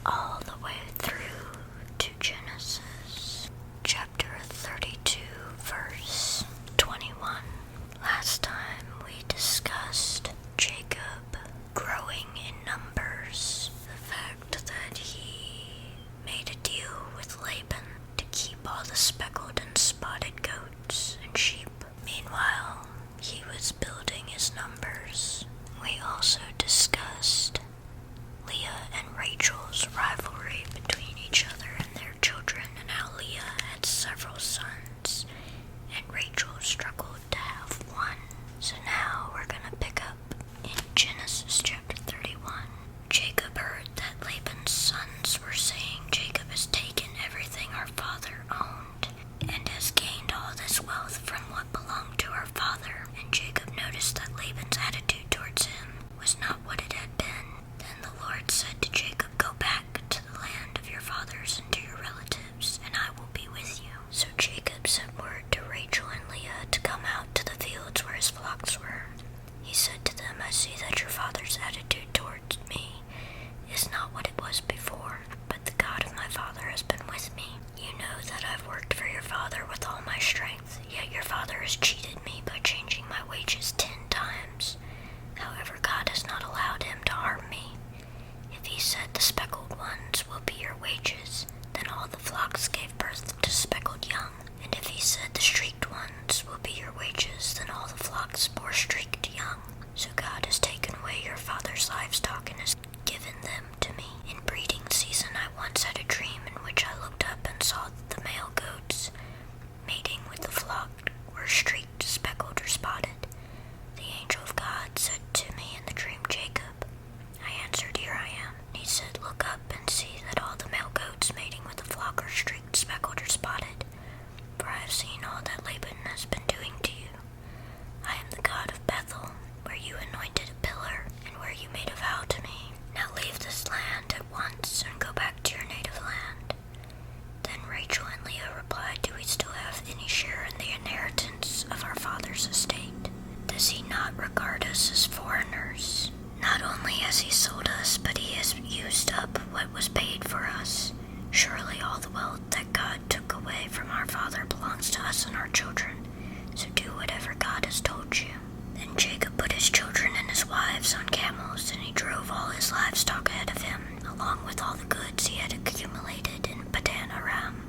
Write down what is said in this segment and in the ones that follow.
all the way through to Genesis chapter 32, verse 21. Last time we discussed Jacob growing in numbers, the fact that he made a deal with Laban to keep all the speckled and spotted goats and sheep. Meanwhile, he was building his numbers. We also discussed Leah and Rachel's rivalry between each other and their children, and how Leah had several sons, and Rachel struggled to have one. So now we're going to pick up in Genesis chapter 31. Jacob heard that Laban's sons were saying, "Jacob has taken everything our father owned, and has gained all this wealth from what belonged to our father." And Jacob noticed that Laban's attitude towards him was not what it had been. Then the Lord said to Jacob, "Go back to the land of your fathers and to your relatives, and I will be with you." So Jacob sent word to Rachel and Leah to come out to the fields where his flocks were. He said to them, "I see that your father's attitude towards me is not what it was before, but the God of my father has been with me. You know that I've worked for your father with all my strength, yet your father has cheated me by changing my wages 10 times. However, God has not allowed him to harm me. If he said the speckled ones will be your wages, then all the flocks gave birth to speckled young. And if he said the streaked ones will be your wages, then all the flocks bore streaked young. So God has taken away your father's livestock and has given them to me. In breeding season I once had a dream in which I looked up and saw that the male goats mating with the flock were streaked, speckled, or spotted. The angel of God said to me in the dream, 'Jacob.' I answered, 'Here I am.' He said, 'Look up and see that all the male goats mating with the flock are streaked, speckled, or spotted. For I have seen all that Laban has been doing to you. I am the God of Bethel, where you anointed a pillar, and where you made a vow to me. Now leave this land at once and go back to your native land.' Then Rachel and Leah replied, 'Do we still have any share in the inheritance of our father's estate? Does he not regard us as foreigners? Not only has he sold us, but he has used up what was paid for us. Surely all the wealth that God took away from our father belongs to us and our children. So do whatever God has told you.' Then Jacob put his children and his wives on camels, and he drove all his livestock ahead of him, along with all the goods he had accumulated in Padan Aram,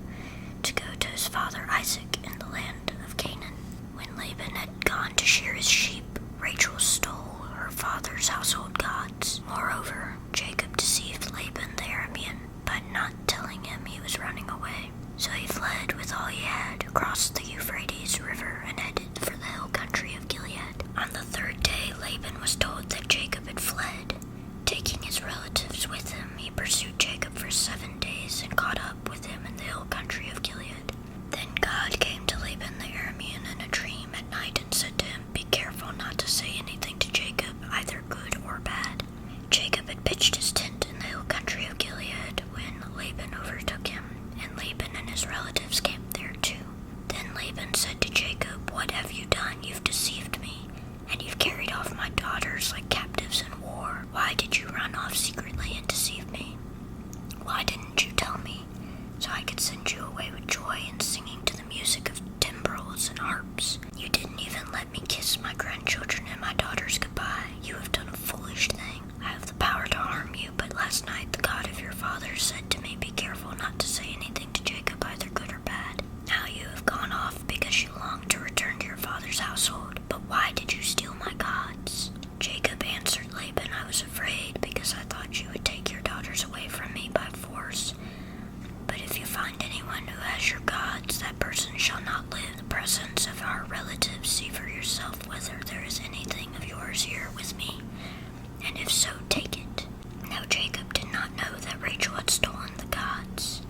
to go to his father Isaac in the land of Canaan. When Laban had gone to shear his sheep, Rachel stole her father's household gods. Moreover, Jacob deceived Laban the Aramean by not telling him he was running away. So he fled with all he had, crossed the Euphrates River, and headed for the hill country of Gilead. On the third day, Laban was told that Jacob had fled. Taking his relatives with him, he pursued Jacob for 7 days and caught up with him in the hill country of Gilead. Then God came to Laban the Aramean in a dream at night and said to him, 'Be careful not to say anything to Jacob, either good or bad.' Jacob had pitched his tent in the hill country of Gilead when Laban overtook him, and Laban and his relatives camped there too. Then Laban said to Jacob, 'What have you done? You've deceived me, and you've carried off my daughters like captives in war. Why did you run off secretly and deceive me? Why didn't you tell me, so I could send you away with joy and singing to the music of timbrels and harps? You didn't even let me kiss my grandchildren and my daughters goodbye. You have done a foolish thing. I have the power to harm you, but last night the God of your father said to me, 'Be careful not to say anything to Jacob, either good or bad.' Now you have gone off because you long to return to your father's household. But why did you steal my gods?" Jacob answered Laban, "I was afraid because I thought you would take your daughters away from me by force. But if you find anyone who has your gods, that person shall not live in the presence of our relatives. See for yourself whether there is anything of yours here with me, and if so, take it." Now Jacob did not know that Rachel had stolen the gods.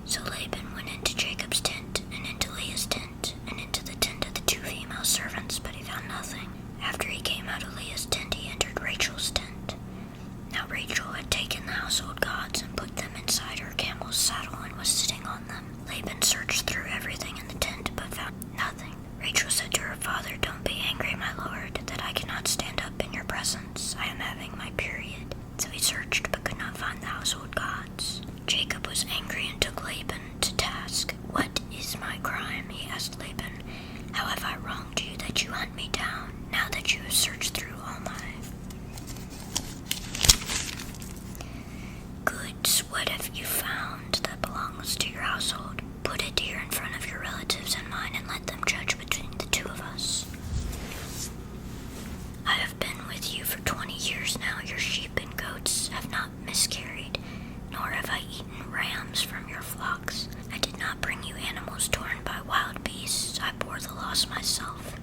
So Laban went into Jacob's tent, and into Leah's tent, and into the tent of the 2 female servants, but he found nothing. After he came out of Leah's tent, he entered Rachel's tent. Now Rachel had taken the household gods and put them inside her camel's saddle and was sitting on them. Laban searched through everything in the tent, but found nothing. Rachel said to her father, "Don't be angry, my lord, that I cannot stand up in your presence. I am having my period." So he searched but could not find the household gods. would you hunt me down now that you have searched through all my goods? What have you found that belongs to your household? Put it here in front of your relatives and mine, and let them judge between the two of us. I have been with you for 20 years now. Your sheep and goats have not miscarried, nor have I eaten rams from your flocks. I did not bring you animals torn by wild beasts. I bore the loss myself,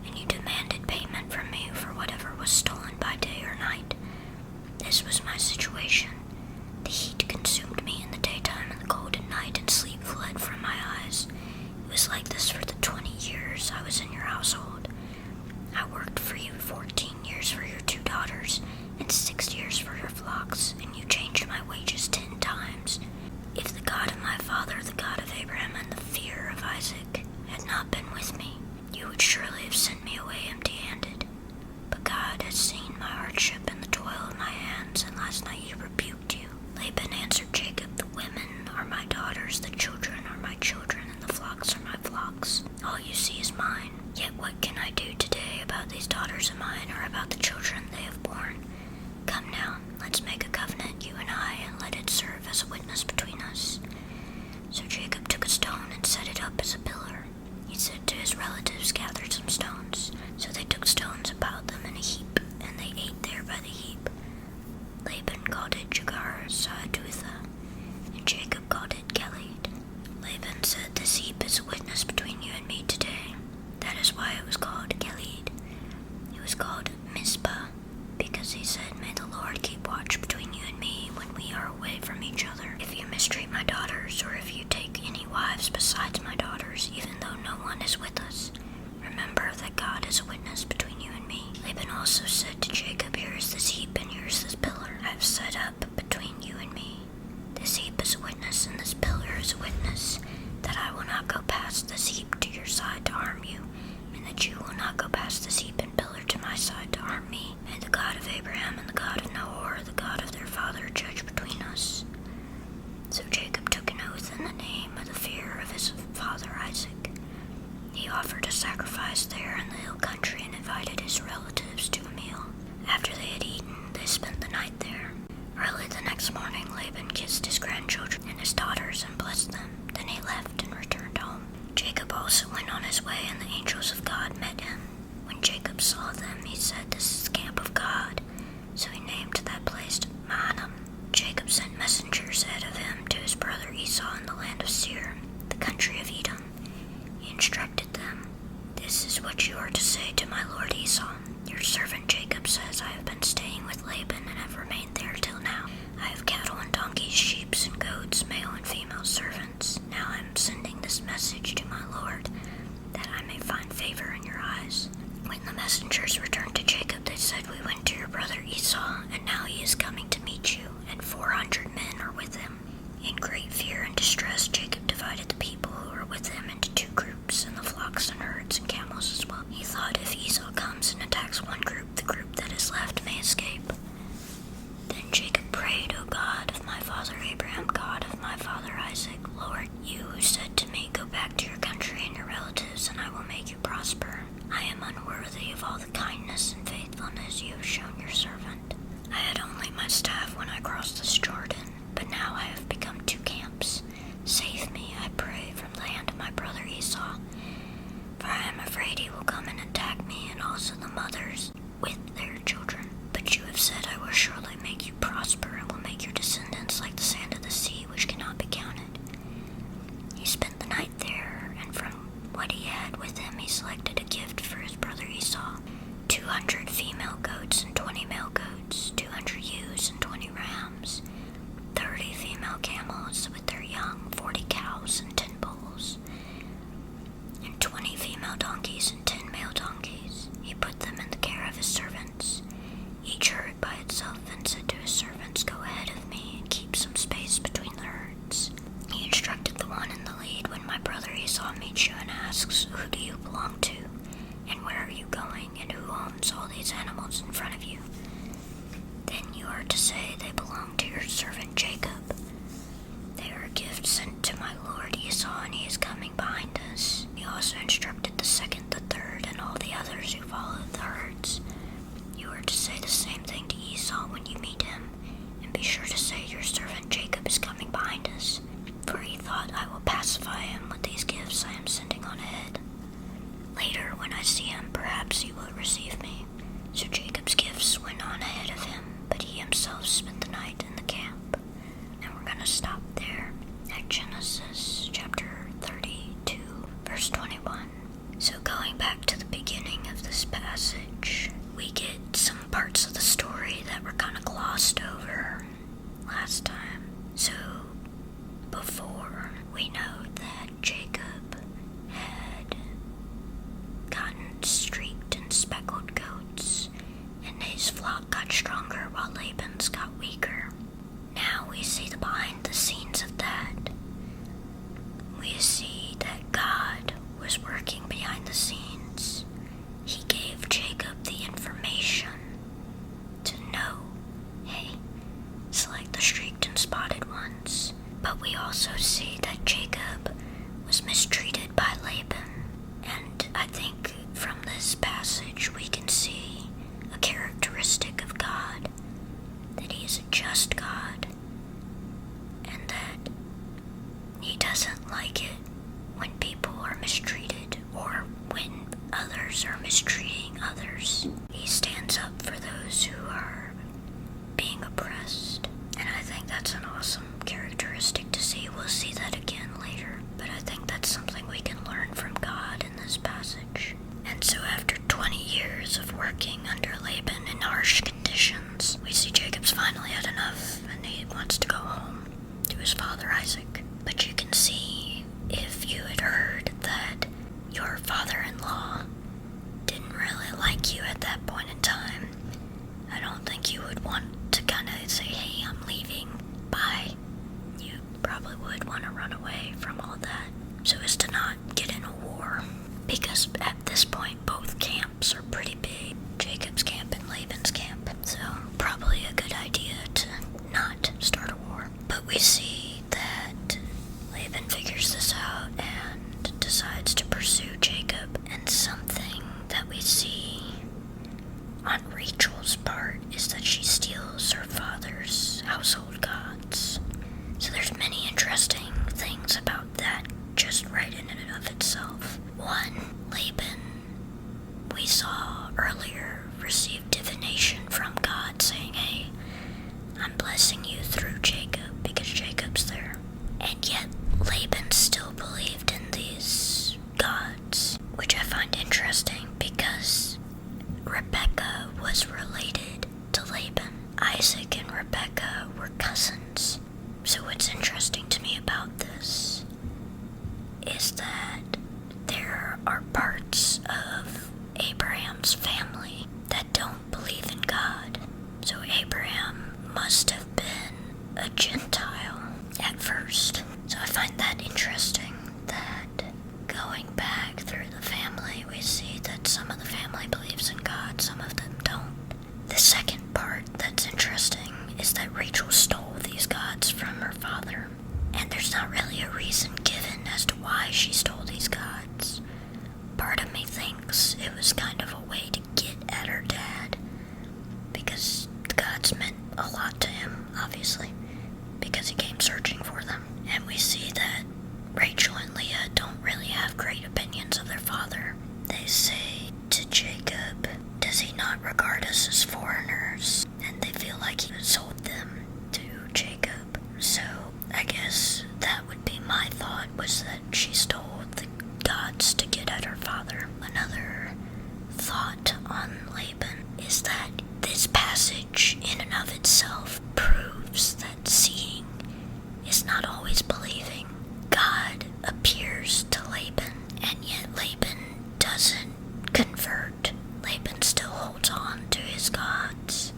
and you demanded payment from me for whatever was stolen by day or night. This was my situation. The heat consumed me in the daytime, and the cold at night, and sleep fled from my eyes. It was like this for the 20 years I was in your household. I worked for you 14 years for your 2 daughters, and 6 years for your flocks, and you changed my wages 10 times. If the God of my father, the God of Abraham, and the fear of Isaac had not been with me, you would surely have sent me away empty-handed. But God has seen my hardship and the toil of my hands, and last night he rebuked you. Laban answered Jacob, the women are my daughters, the children are my children, and the flocks are my flocks. All you see is mine. Yet what can I do today about these daughters of mine, or about the children they have borne? Come now, let's make a covenant, you and I, and let it serve as a witness between us. So Jacob took a stone and set it up as a pillar. He said to his relatives, gather some stones. So they took stones and piled them in a heap, and they ate there by the heap. Laban called it Jegar-sahadutha, and Jacob called it Gilead. Laban said, this heap is a witness between you and me today. That is why it was called Gilead. It was called Mizpah, because he said, may the Lord keep watch between you and me when we are away from each other. If you mistreat my daughters, or if you take any wives besides my daughters, even though no one is with us, remember that God is a witness between you and me. Laban also said to Jacob, here is this heap, and here is this pillar I have set up between you and me. This heap is a witness, and this pillar is a witness, that I will not go past this heap to your side to harm you, and that you will not go past this heap and pillar to my side to harm me. May the God of Abraham and the God of Nahor, the God of their father, judge between us. So Jacob took an oath in the name of the fear of his father Isaac. He offered a sacrifice there in the hill country and invited his relatives to a meal. After they had eaten, they spent the night there. Early the next morning, Laban kissed his grandchildren and his daughters and blessed them. Then he left and returned home. Jacob also went on his way, and the angels of God met him. When Jacob saw them, he said, this is the camp of God. So he named that place Mahanaim. Jacob sent messengers ahead of him to his brother Esau in the land of Seir, the country of Edom. He instructed them, this is what you are to say to my lord Esau. Your servant Jacob says, I have been staying with Laban and have remained there till now. I have cattle and donkeys, sheep and goats, male and female servants. Now I am sending this message to my lord, that I may find favor in your eyes. When the messengers returned to Jacob, they said, we went to your brother Esau, and now he is coming to meet you, and 400 men are with him. In great fear and distress, Jacob divided the people who were with him into 2 groups, and the flocks and herds and camels as well. He thought, if Esau comes and attacks one group, the group that is left may escape. Then Jacob prayed, O God of my father Abraham, God of my father Isaac, Lord, you who said to me, go back to your country and your relatives, and I will make you prosper. I am unworthy of all the kindness and faithfulness you have shown your servant. I had only my staff when I crossed this Jordan, but now I have become 2 camps. Save me, I pray, from the hand of my brother Esau, for I am afraid he will come and attack me, and also the mothers with their children. But you have said, I will surely make you prosper, and will make your descendants like the sand of the sea, which cannot be counted. He spent the night there, and from what he had with him he selected a gift for his brother Esau, 200 female goats and 20 male goats, 200 ewes and 20 rams, 30 female camels with their young, 40 cows and 10 bulls, and 20 female donkeys and 10 male donkeys. He put them in the care of his servants, each herd by itself, and said to his servants, go ahead of me and keep some space between the herds. He instructed the one in the lead, when my brother Esau meets you and asks, who do you belong to, and where are you going, and who owns all these animals in front of you? Then you are to say, they belong to your servant Jacob. They are a gift sent to my lord Esau, and he is coming behind us. He also instructed the second, the third, and all the be sure to say, your servant Jacob is coming behind us. For he thought, I will pacify him with these gifts I am sending on ahead. Later, when I see him, perhaps he will receive me. So Jacob's gifts went on ahead of him, but he himself spent the night in the camp. And we're going to stop there at Genesis chapter 32, verse 21. So going back to the beginning of this passage, we get some parts of the story that were kind of glossed over last time. So before, we know that Jacob had gotten streaked and speckled goats, and his flock got stronger while Laban's got weaker. Now we see the behind the scenes of that. We see that God was working behind the scenes. He gave Jacob the information to know, hey, select the streaked and spotted ones. But we also see that Jacob was mistreated by Laban. And I think from this passage we can see a characteristic of God, that he is a just God, and that he doesn't like it when people are mistreated or when others are mistreating others. He stands up for those who are being oppressed. And I think that's an awesome characteristic to see. We'll see that again later. But I think that's something we can learn from God in this passage. And so after 20 years of working under Laban in harsh conditions, we see Jacob's finally had enough and he wants to go home to his father Isaac. But you can see, if you had heard that your father-in-law didn't really like you at that point in time, I don't think you would want to kind of say, hey, I'm leaving, bye. You probably would want to run away from all that so as to not get in a war. Because at this point, both camps are pretty big. Jacob's camp and Laban's camp. So probably a good idea to not start a war. But we see that Laban figures this out and decides to pursue Jacob. And something that we see on Rachel's part is that she steals her father's household gods. So there's many interesting things about that just right in and of itself. One, Laban, we saw earlier, received divination from God saying, hey, I'm blessing you through Jacob because Jacob's there. And yet Laban still believed in these gods, which I find interesting because Rebecca was related to Laban. Isaac and Rebecca were cousins. So what's interesting to me about this is that there are parts of Abraham's family that don't believe in God. So Abraham must have been a Gentile at first. So I find that interesting that going back through the family, we see that some of the family believes in God, some of them don't. The second part that's interesting is that Rachel stole these gods from her father. And there's not really a reason given as to why she stole these gods. Part of me thinks it was kind of a way to get at her dad, because the gods meant a lot to him, obviously, because he came searching for them. And we see that Rachel and Leah don't really have great opinions of their father. They say to Jacob, does he not regard us as foreigners? And they feel like he sold them to Jacob. So I guess that would be my thought, was that she stole the gods to get at her father. Another thought on Laban is that this passage in and of itself proves that seeing is not always believing. God appears to Laban, and yet Laban doesn't convert. Laban still holds on to his gods.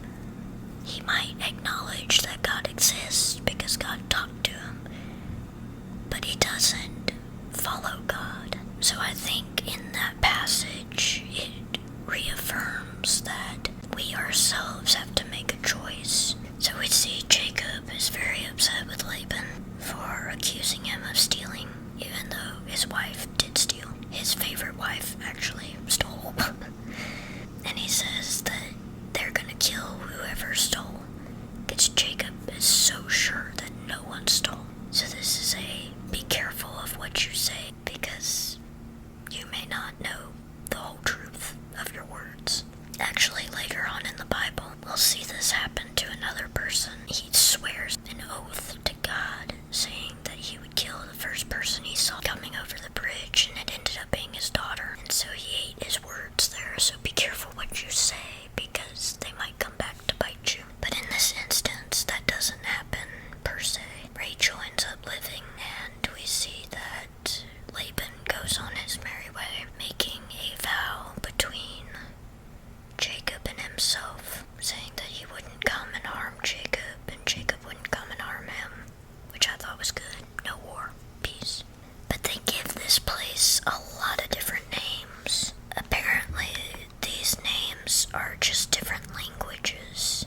He might acknowledge that God exists because God talked to him, but he doesn't follow God. So I think in that passage it reaffirms that we ourselves have to make a choice. So we see Jacob is very upset with Laban for accusing him of stealing, even though his wife did steal. His favorite wife actually stole. And he says that they're gonna kill whoever stole. Gets Jacob is so sure that no one stole. So this is a be careful of what you say, because you may not know the whole truth of your words. Actually, later on in the Bible, we'll see this happen to another person. He swears an oath to God, saying that he would kill the first person he saw coming over the bridge, and it ended up being his daughter. And so he ate his words there, so be careful what you say, because they might come back to bite you. But in this instance, that doesn't happen per se. Rachel ends up living, and we see that Laban goes on his merry way, making a vow between Jacob and himself, saying that he wouldn't come and harm Jacob, and Jacob wouldn't come and harm him, which I thought was good. No war, peace. But they give this place a lot of different names. Apparently, these names are just different languages.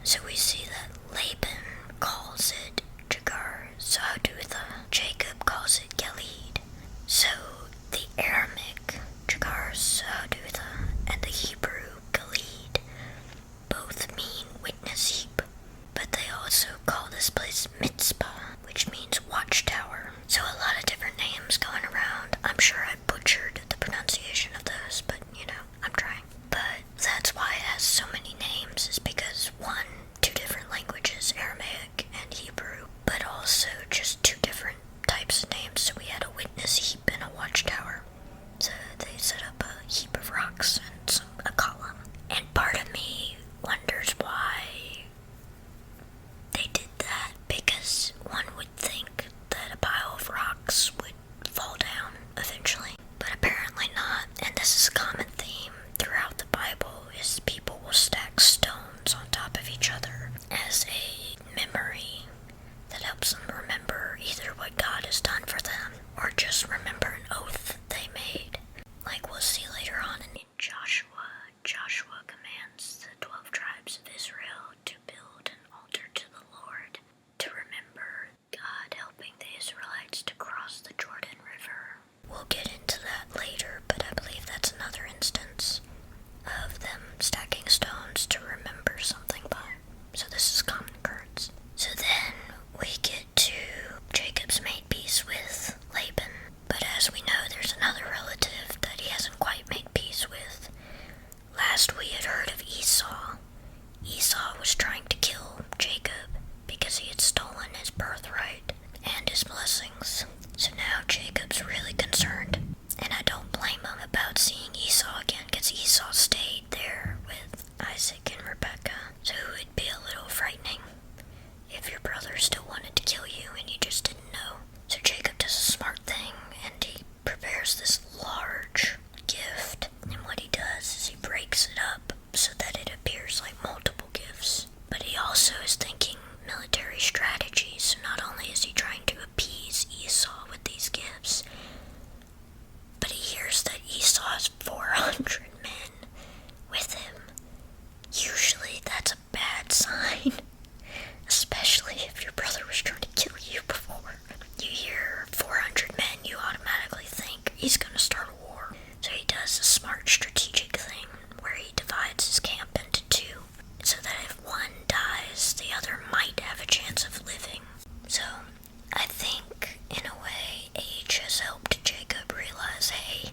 So we see that Laban calls it Jagar Sahadutha. Jacob calls it Gilead. So the Aramaic Jagar Sahadutha and the Hebrew Gilead both mean witness heap, but they also call this place Mitzpah, which means watchtower. So a lot of different names going around. I'm sure I butchered the pronunciation of those, but I'm trying. But that's why it has so many names, is because two different languages, Aramaic and Hebrew, but also just two different types of names. So we had a witness heap and a watchtower. So they set up a heap of rocks and a column. And part of me wonders why they did that, because one would think that a pile of rocks would fall down eventually, but apparently not. And this is a common theme throughout the Bible, is people will stack stones on top of each other as a memory that helps them remember either what God has done for them, or just remember an oath they made. Like we'll see later on in Joshua, Joshua commands the 12 tribes of Israel to build an altar to the Lord, to remember God helping the Israelites to cross the Jordan River. We'll get into that later, but I believe that's another instance of them stacking stones to remember something by. So this is common occurrence. So then we get to Jacob's made peace with Laban, but as we know, there's another relative that he hasn't quite made peace with. Last we had heard of Esau. Esau was trying to kill Jacob because he had stolen his birthright and his blessings. So now Jacob's really concerned, and I don't blame him about seeing Esau again, because Esau stayed there with Isaac and Rebekah. So it would be a little frightening if your brother still wanted to kill you and you just didn't know. So Jacob does a smart thing, and he prepares this large gift, and what he does is he breaks it up so that it appears like multiple gifts. But he also is thinking military strategy, so not only is he trying to appease Esau with these gifts, but he hears that Esau has 400 men with him. Usually that's a bad sign, especially if your brother was trying to kill you before. You hear 400 men, you automatically think he's gonna start a war. So he does a smart strategic thing where he divides his camp into two, so that if one dies, the other might have a chance of living. So I think, in a way, age has helped Jacob realize, hey,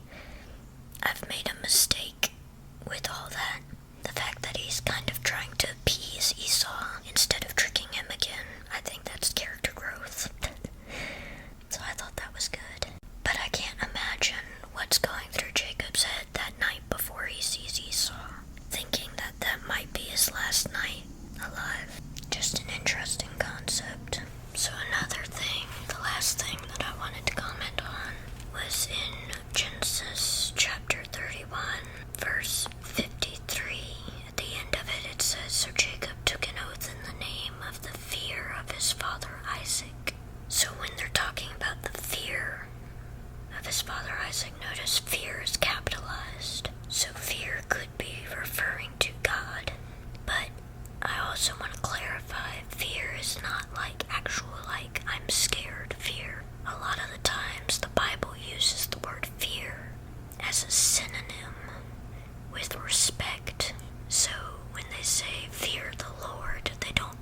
I've made a mistake with all that. The fact that he's kind of trying to appease Esau instead of tricking him again, I think that's character growth. So I thought that was good. But I can't imagine what's going through Jacob's head that night before he sees Esau, thinking that that might be his last night alive. Just an interesting concept. So another thing, the last thing that I wanted to comment on, was in Genesis chapter 31, verse 53. At the end of it, it says, "So Jacob took an oath in the name of the fear of his father Isaac." So when they're talking about the fear of his father Isaac, notice fear is capitalized. So fear could be referring to God. But I also want to clarify, fear is not like actual, like, I'm scared fear. A lot of the times the Bible uses the word fear as a synonym with respect. So when they say fear the Lord, they don't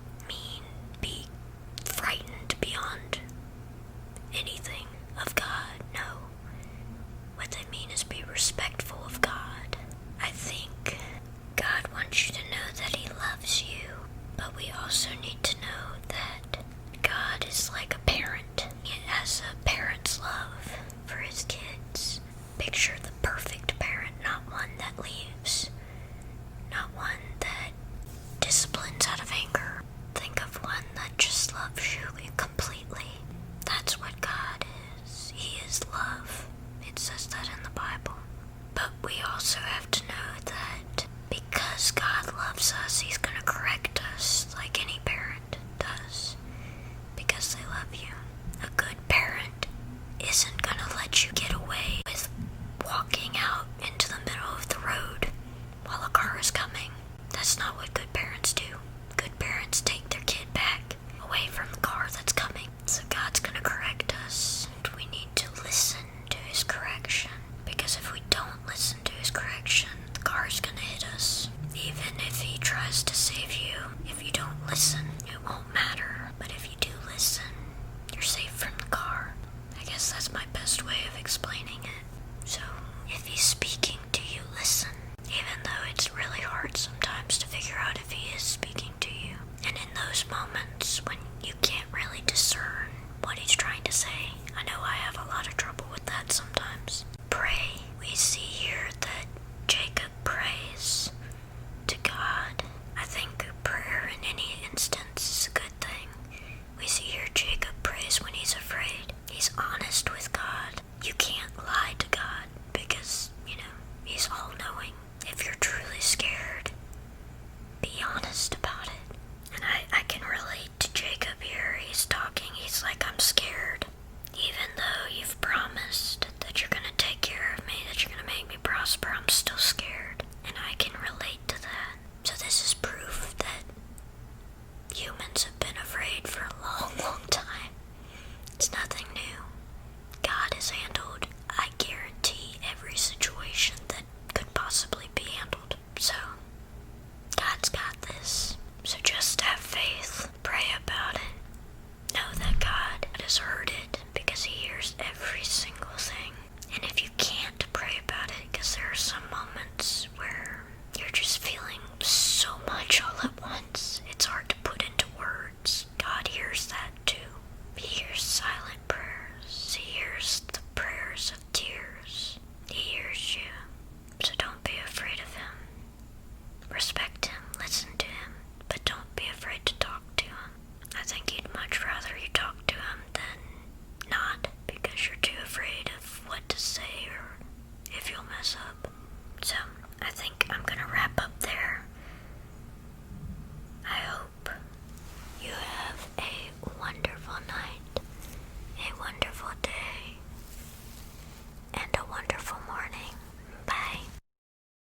we also have to know that because God loves us, He's going to correct us like any parent does. Because they love you. A good parent isn't going to let you get away with walking out into the middle of the road while a car is coming. That's not what good parents do. Good parents take their kid back away from the car that's coming. So God's going to correct us. And we need to listen to His correction. Because if we don't listen to His correction, the car's going to hit us. Even if He tries to save you, if you don't listen, it won't matter. But if you do listen, you're safe from the car. I guess that's my best way of explaining it. So, if He's speaking to you, listen. Even though it's really hard sometimes to figure out if He is speaking to you. And in those moments when you can't really discern what He's trying to say, I know I have a lot of trouble with that sometimes. Pray. We see here that Jacob prays to God. I think prayer in any instance is a good thing. We see here Jacob prays when he's afraid. He's honest with God. You can't lie to God because, He's all-knowing. If you're truly scared, be honest about it. And I can relate to Jacob here. He's talking. He's like, I'm scared. Even though you've promised that you're going to take care of me, that you're going to make me prosper, I'm still scared. And I can relate to that. So this is proof that humans have been afraid for a long